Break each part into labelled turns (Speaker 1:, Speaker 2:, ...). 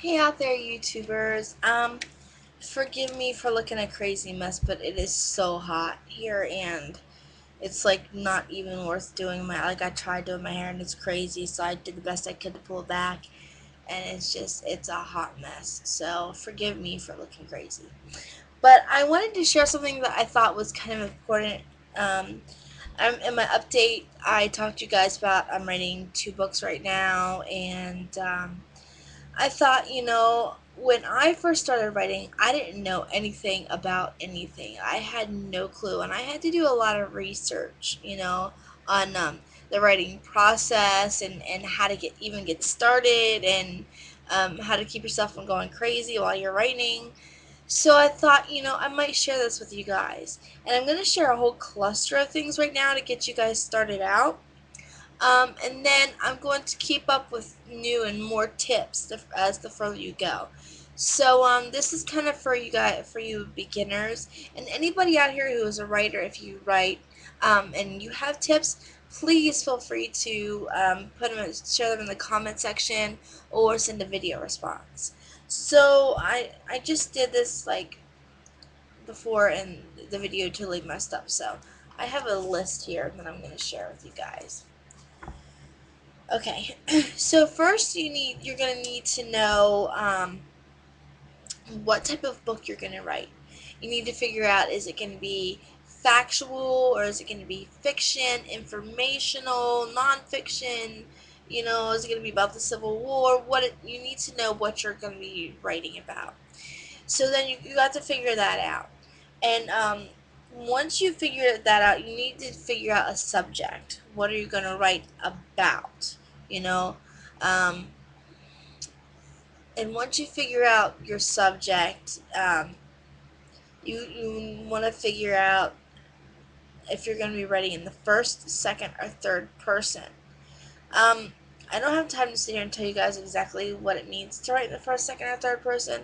Speaker 1: Hey out there, YouTubers. Forgive me for looking a crazy mess, but it is so hot here, and it's like not even worth doing I tried doing my hair, and it's crazy, so I did the best I could to pull it back, and it's a hot mess. So forgive me for looking crazy. But I wanted to share something that I thought was kind of important. Um, in my update, I talked to you guys about I'm writing 2 books right now, and I thought, when I first started writing, I didn't know anything about anything. I had no clue, and I had to do a lot of research, on the writing process and how to get started and how to keep yourself from going crazy while you're writing. So I thought, I might share this with you guys. And I'm going to share a whole cluster of things right now to get you guys started out. And then I'm going to keep up with new and more tips as the further you go. So this is kind of for you guys, for you beginners, and anybody out here who is a writer. If you write and you have tips, please feel free to share them in the comment section or send a video response. So I just did this like before, and the video totally messed up. So I have a list here that I'm going to share with you guys. Okay, so first you're gonna need to know what type of book you're gonna write. You need to figure out, is it gonna be factual, or is it gonna be fiction, informational, nonfiction? Is it gonna be about the Civil War? You need to know what you're gonna be writing about. So then you got to figure that out, and once you figure that out, you need to figure out a subject. What are you going to write about? You know, um, and once you figure out your subject, you want to figure out if you're going to be writing in the first, second, or third person. Um, I don't have time to sit here and tell you guys exactly what it means to write in the first, second, or third person,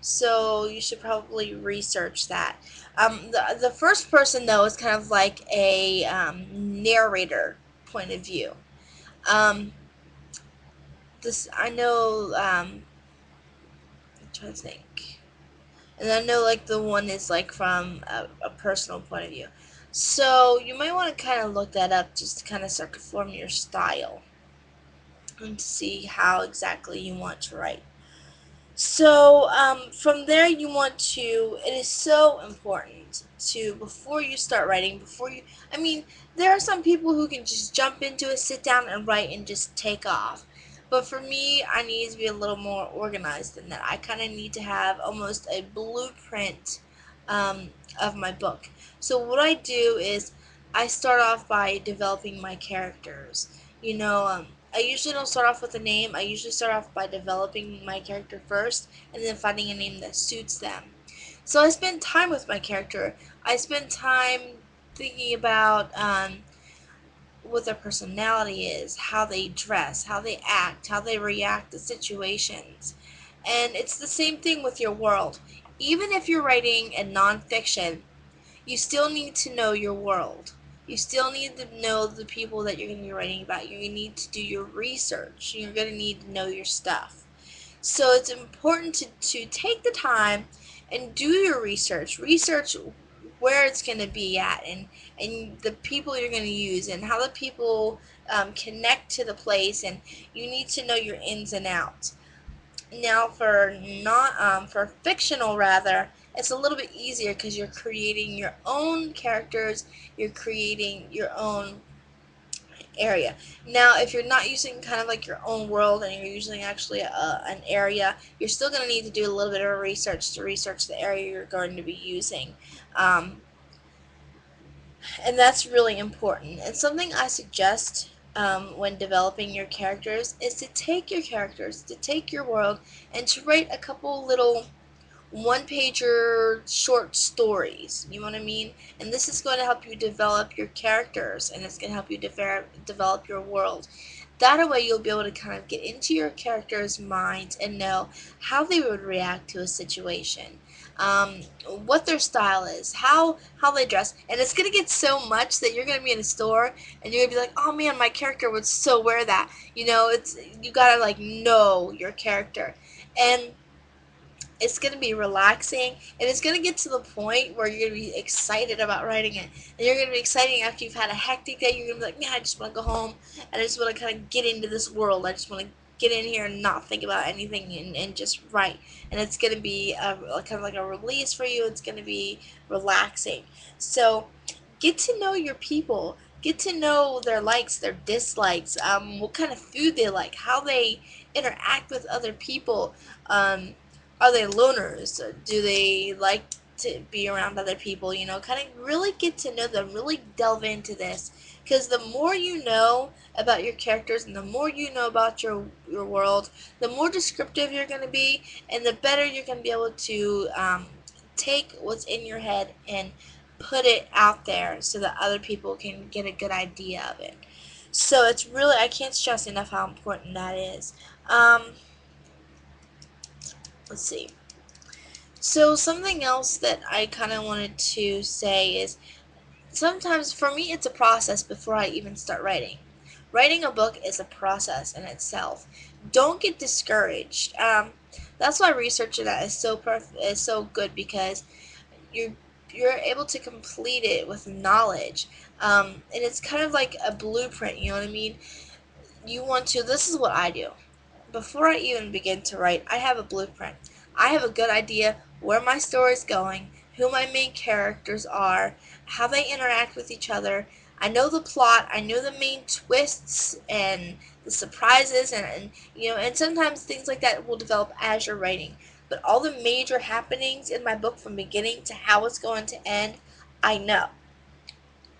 Speaker 1: so you should probably research that. The first person, though, is kind of like a narrator point of view. Um, this I know. I'm trying to think, and I know like the one is like from a personal point of view. So you might want to kind of look that up just to kind of start to form your style and to see how exactly you want to write. So from there, it is so important to, before you start writing, I mean, there are some people who can just jump into it, sit down and write and just take off. But for me, I need to be a little more organized than that. I kind of need to have almost a blueprint of my book. So what I do is I start off by developing my characters. I usually don't start off with a name. I usually start off by developing my character first and then finding a name that suits them. So I spend time with my character. I spend time thinking about what their personality is, how they dress, how they act, how they react to situations. And it's the same thing with your world. Even if you're writing a nonfiction, you still need to know your world. You still need to know the people that you're going to be writing about. You're going to need to do your research. You're going to need to know your stuff. So it's important to take the time and do your research. Research where it's going to be at, and the people you're going to use, and how the people connect to the place, and you need to know your ins and outs. Now for not for fictional, rather, it's a little bit easier because you're creating your own characters, you're creating your own area. Now if you're not using kind of like your own world, and you're using actually an area, you're still going to need to do a little bit of research to research the area you're going to be using. um, and that's really important. And something I suggest when developing your characters is to take your characters, to take your world, and to write a couple little one-pager short stories. You know what I mean? And this is going to help you develop your characters, and it's going to help you develop your world. That way you'll be able to kind of get into your characters' minds and know how they would react to a situation, what their style is, how they dress. And it's going to get so much that you're going to be in a store and you're going to be like, oh man, my character would so wear that. You got to like know your character. And it's going to be relaxing, and it's going to get to the point where you're going to be excited about writing it. And you're going to be excited after you've had a hectic day. You're going to be like, man, I just want to go home and I just want to kind of get into this world. I just want to get in here and not think about anything, and just write. And it's going to be kind of like a release for you. It's going to be relaxing. So get to know your people. Get to know their likes, their dislikes, what kind of food they like, how they interact with other people. Are they loners? Do they like to be around other people? Kind of really get to know them, really delve into this. Because the more you know about your characters and the more you know about your world, the more descriptive you're going to be, and the better you're going to be able to take what's in your head and put it out there so that other people can get a good idea of it. So it's really, I can't stress enough how important that is. Let's see. So something else that I kind of wanted to say is sometimes for me it's a process before I even start writing. Writing a book is a process in itself. Don't get discouraged. That's why researching that is is so good, because you're you're able to complete it with knowledge, and it's kind of like a blueprint. You know what I mean? You want to. This is what I do. Before I even begin to write, I have a blueprint. I have a good idea where my story is going, who my main characters are, how they interact with each other. I know the plot, I know the main twists and the surprises, and sometimes things like that will develop as you're writing. But all the major happenings in my book from beginning to how it's going to end, I know.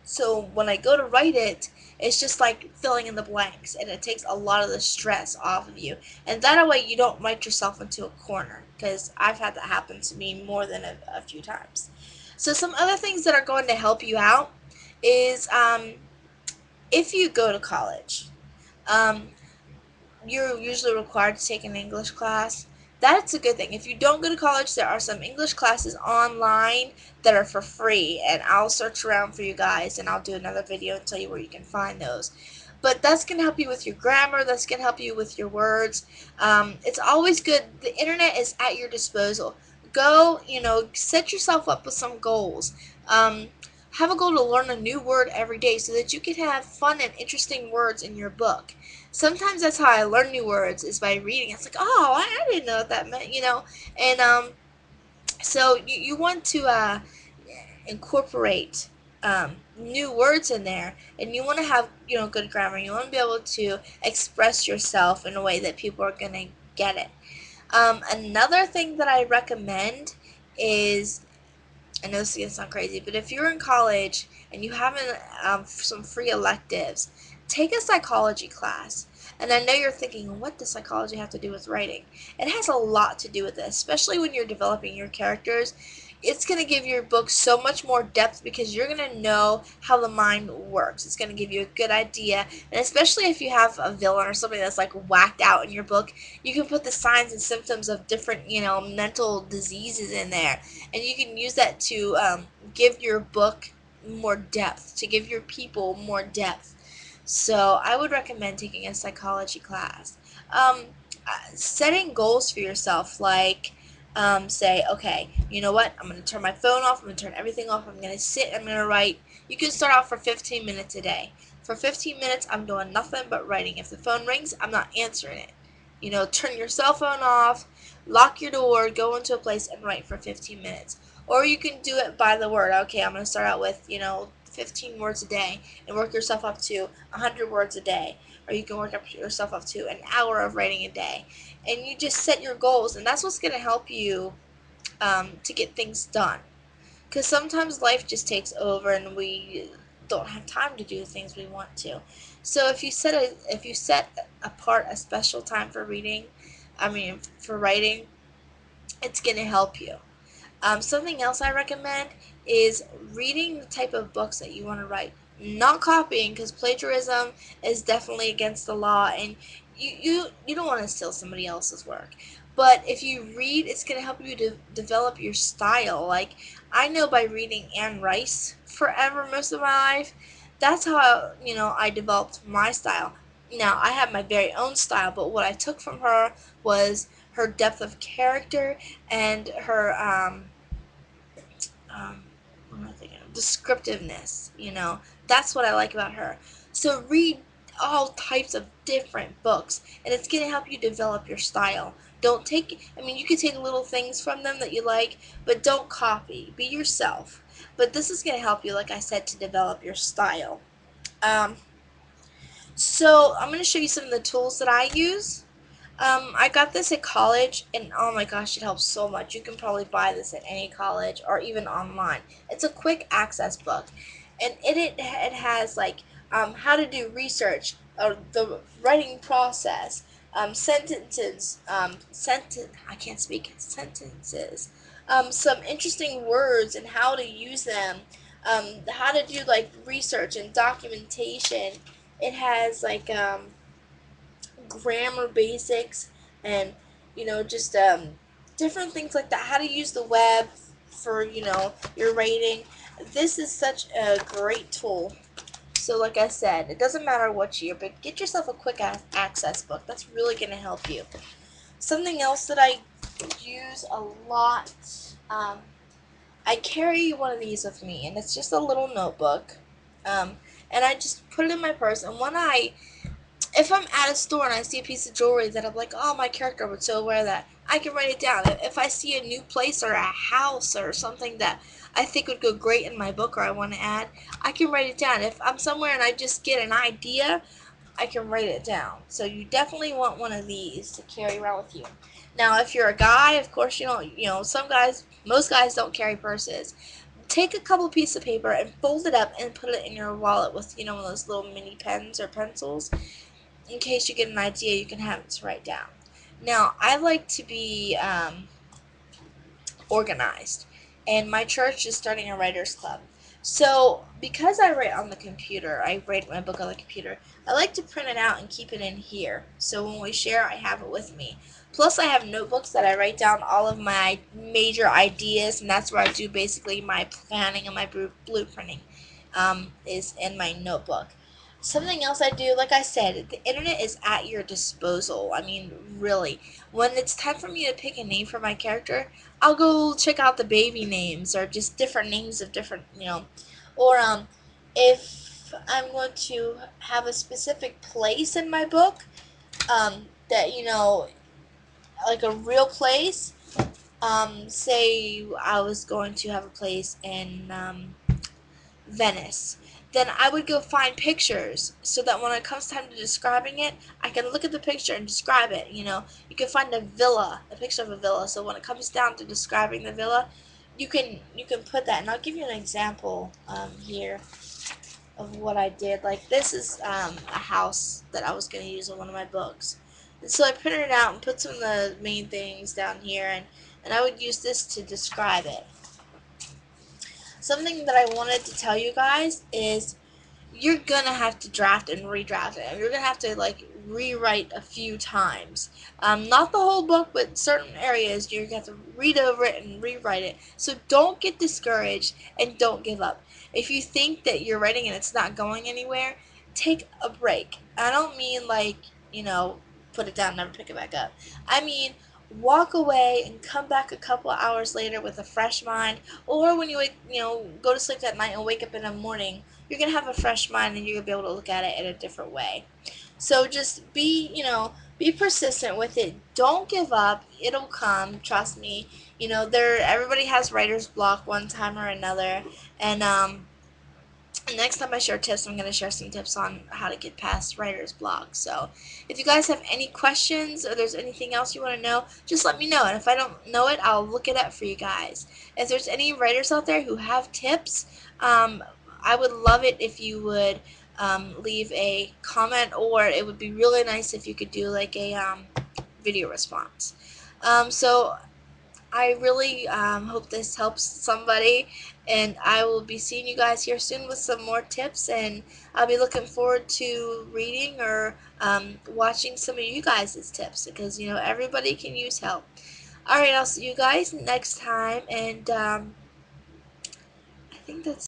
Speaker 1: So when I go to write it, it's just like filling in the blanks, and it takes a lot of the stress off of you. And that way you don't write yourself into a corner, because I've had that happen to me more than a few times. So some other things that are going to help you out is if you go to college. Um, you're usually required to take an English class. That's a good thing. If you don't go to college, there are some English classes online that are for free, and I'll search around for you guys and I'll do another video and tell you where you can find those. But that's going to help you with your grammar, that's going to help you with your words. It's always good. The internet is at your disposal. Go, set yourself up with some goals. Um, have a goal to learn a new word every day so that you can have fun and interesting words in your book. Sometimes that's how I learn new words, is by reading. It's like, oh, I didn't know what that meant. And so you want to incorporate new words in there, and you want to have good grammar. You want to be able to express yourself in a way that people are going to get it. Another thing that I recommend is, I know this is gonna sound crazy, but if you're in college and you have some free electives, take a psychology class. And I know you're thinking, what does psychology have to do with writing? It has a lot to do with it, especially when you're developing your characters. It's going to give your book so much more depth, because you're going to know how the mind works. It's going to give you a good idea. And especially if you have a villain or something that's like whacked out in your book, you can put the signs and symptoms of different, mental diseases in there. And you can use that to give your book more depth, to give your people more depth. So I would recommend taking a psychology class. Setting goals for yourself, like say, okay, you know what? I'm going to turn my phone off. I'm going to turn everything off. I'm going to sit. I'm going to write. You can start off for 15 minutes a day. For 15 minutes, I'm doing nothing but writing. If the phone rings, I'm not answering it. Turn your cell phone off, lock your door, go into a place and write for 15 minutes. Or you can do it by the word. Okay, I'm going to start out with, 15 words a day, and work yourself up to 100 words a day. Or you can work yourself up to an hour of writing a day. And you just set your goals, and that's what's going to help you to get things done. Because sometimes life just takes over, and we don't have time to do the things we want to. So if you set apart a special time for reading, for writing, it's going to help you. Something else I recommend is reading the type of books that you want to write. Not copying, because plagiarism is definitely against the law, and you don't want to steal somebody else's work. But if you read, it's going to help you to develop your style. Like, I know by reading Anne Rice forever most of my life, that's how, I developed my style. Now, I have my very own style, but what I took from her was her depth of character and her um, what am I thinking of? Descriptiveness. That's what I like about her. So read all types of different books, and it's going to help you develop your style. Don't take, I mean, you can take little things from them that you like, but don't copy. Be yourself. But this is going to help you, like I said, to develop your style. Um, so I'm going to show you some of the tools that I use. I got this at college, and oh my gosh, it helps so much. You can probably buy this at any college or even online. It's a quick access book, and it has like how to do research, or the writing process, sentences, I can't speak sentences, some interesting words and how to use them, how to do like research and documentation. It has like grammar basics and just different things like that, how to use the web for your rating. This is such a great tool. So like I said, it doesn't matter what year, but get yourself a quick access book. That's really going to help you. Something else that I use a lot, I carry one of these with me, and it's just a little notebook, um, and I just put it in my purse. And when if I'm at a store and I see a piece of jewelry that I'm like, oh, my character would so wear that, I can write it down. If I see a new place or a house or something that I think would go great in my book or I want to add, I can write it down. If I'm somewhere and I just get an idea, I can write it down. So you definitely want one of these to carry around with you. Now, if you're a guy, of course, some guys, most guys don't carry purses. Take a couple pieces of paper and fold it up and put it in your wallet with, one of those little mini pens or pencils. In case you get an idea, you can have it to write down. Now, I like to be organized, and my church is starting a writers club. So, because I write on the computer, I write my book on the computer, I like to print it out and keep it in here. So when we share, I have it with me. Plus, I have notebooks that I write down all of my major ideas, and that's where I do basically my planning and my blueprinting, is in my notebook. Something else I do, like I said, the internet is at your disposal. I mean, really. When it's time for me to pick a name for my character, I'll go check out the baby names or just different names of different, or if I'm going to have a specific place in my book, that like a real place. Say I was going to have a place in Venice, then I would go find pictures so that when it comes time to describing it, I can look at the picture and describe it. You can find a picture of a villa. So when it comes down to describing the villa, you can put that. And I'll give you an example here of what I did. Like this is a house that I was going to use in one of my books. And so I printed it out and put some of the main things down here, and I would use this to describe it. Something that I wanted to tell you guys is you're gonna have to draft and redraft it. You're gonna have to like rewrite a few times. Not the whole book, but certain areas you're gonna have to read over it and rewrite it. So don't get discouraged and don't give up. If you think that you're writing and it's not going anywhere, take a break. I don't mean like, put it down, never pick it back up. I mean, walk away and come back a couple hours later with a fresh mind, or when you wake, go to sleep that night and wake up in the morning, you're gonna have a fresh mind and you're gonna be able to look at it in a different way. So just be persistent with it. Don't give up. It'll come. Trust me. Everybody has writer's block one time or another, and next time I share tips, I'm going to share some tips on how to get past writer's block. So if you guys have any questions or there's anything else you want to know, just let me know. And if I don't know it, I'll look it up for you guys. If there's any writers out there who have tips, I would love it if you would leave a comment, or it would be really nice if you could do like a video response. So I really hope this helps somebody, and I will be seeing you guys here soon with some more tips, and I'll be looking forward to reading or watching some of you guys' tips, because everybody can use help. Alright, I'll see you guys next time, and I think that's